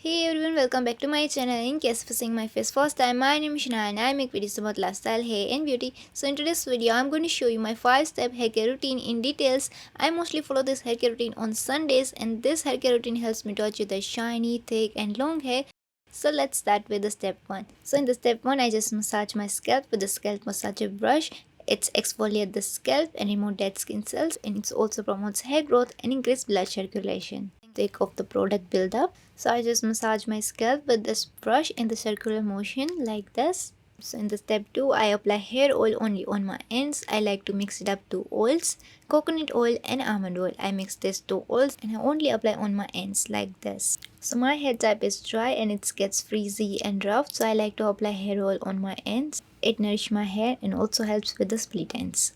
Hey everyone, welcome back to my channel. In case of seeing my face first time, my name is Shana and I make videos about lifestyle, hair and beauty. So in today's video, I'm going to show you my 5-step haircare routine in details. I mostly follow this haircare routine on Sundays and this haircare routine helps me to achieve the shiny, thick and long hair. So let's start with the step 1. So in the step 1, I just massage my scalp with the scalp massager brush. It's exfoliate the scalp and remove dead skin cells, and it also promotes hair growth and increase blood circulation. Take off the product buildup. So I just massage my scalp with this brush in the circular motion like this. So in the step 2, I apply hair oil only on my ends. I like to mix it up 2 oils, coconut oil and almond oil. I mix these 2 oils and I only apply on my ends like this. So my hair type is dry and it gets frizzy and rough, so I like to apply hair oil on my ends. It nourishes my hair and also helps with the split ends.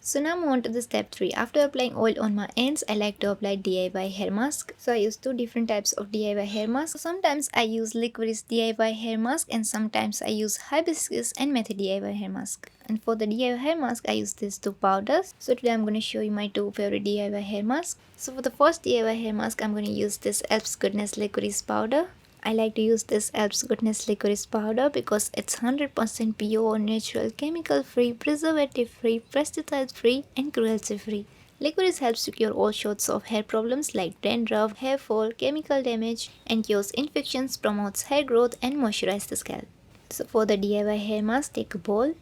So now move on to the step 3. After applying oil on my ends, I like to apply DIY hair mask. So I use 2 different types of DIY hair mask. Sometimes I use licorice DIY hair mask and sometimes I use hibiscus and methi DIY hair mask. And for the DIY hair mask, I use these 2 powders. So today I'm going to show you my 2 favorite DIY hair masks. So for the first DIY hair mask, I'm going to use this Elf's Goodness licorice powder. I like to use this Elf's Goodness licorice powder because it's 100% pure, natural, chemical free, preservative free, pesticide free and cruelty free. Licorice helps to cure all sorts of hair problems like dandruff, hair fall, chemical damage and cures infections, promotes hair growth and moisturizes the scalp. So for the DIY hair mask, take a bowl,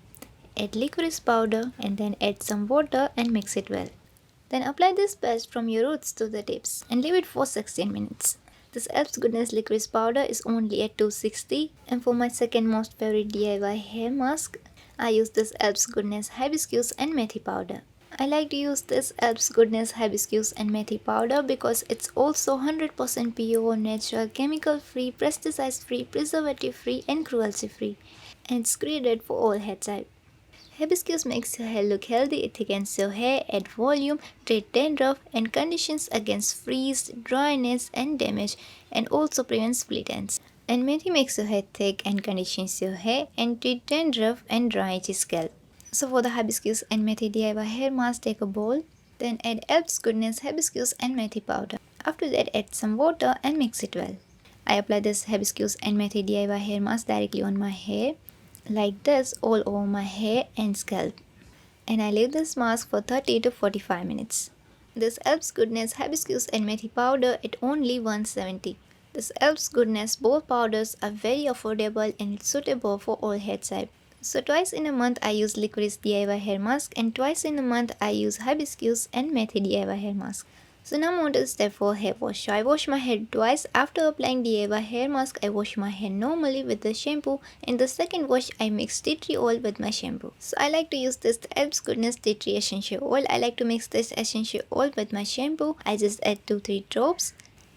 add licorice powder and then add some water and mix it well. Then apply this paste from your roots to the tips and leave it for 16 minutes. This Elf's Goodness licorice powder is only at $2.60, and for my second most favorite DIY hair mask, I use this Elf's Goodness hibiscus and methi powder. I like to use this Elf's Goodness hibiscus and methi powder because it's also 100% pure, natural, chemical free, pesticide free, preservative free and cruelty free, and it's created for all hair types. Hibiscus makes your hair look healthy, it thickens your hair, adds volume, treats dandruff and conditions against frizz, dryness and damage, and also prevents split ends. And methi makes your hair thick and conditions your hair and treats dandruff and dry itchy scalp. So for the hibiscus and methi DIY hair mask, take a bowl, then add Elf's Goodness hibiscus and methi powder. After that, add some water and mix it well. I apply this hibiscus and methi DIY hair mask directly on my hair, like this, all over my hair and scalp, and I leave this mask for 30 to 45 minutes. This Elf's Goodness hibiscus and methi powder at only $1.70. This Elf's Goodness both powders are very affordable and it's suitable for all hair types. So twice in a month I use licorice DIY hair mask and twice in a month I use hibiscus and methi DIY hair mask. So now I'm on to step 4, hair wash. So I wash my hair twice. After applying DIY hair mask, I wash my hair normally with the shampoo. In the second wash, I mix tea tree oil with my shampoo. So I like to use this Elf's Goodness tea tree essential oil. I like to mix this essential oil with my shampoo. I just add 2-3 drops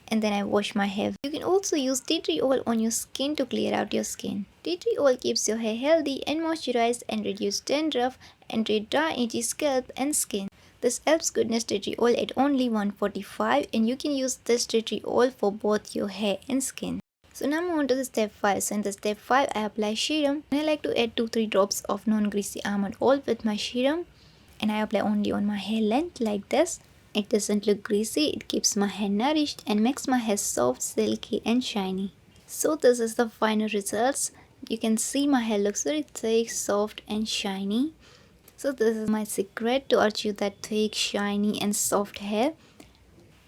and then I wash my hair. You can also use tea tree oil on your skin to clear out your skin. Tea tree oil keeps your hair healthy and moisturized and reduce dandruff and treat dry, itchy scalp and skin. This Elf's Goodness tea tree oil at only $1.45, and you can use this tea tree oil for both your hair and skin. So now move on to the step 5. So in the step 5, I apply serum. And I like to add 2-3 drops of non-greasy almond oil with my serum, and I apply only on my hair length like this. It doesn't look greasy, it keeps my hair nourished and makes my hair soft, silky and shiny. So this is the final results. You can see my hair looks very thick, soft and shiny. So this is my secret to achieve that thick, shiny and soft hair.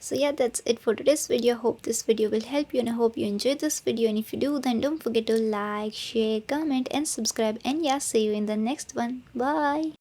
So yeah, that's it for today's video. I hope this video will help you and I hope you enjoyed this video. And if you do, then don't forget to like, share, comment and subscribe. And yeah, see you in the next one. Bye.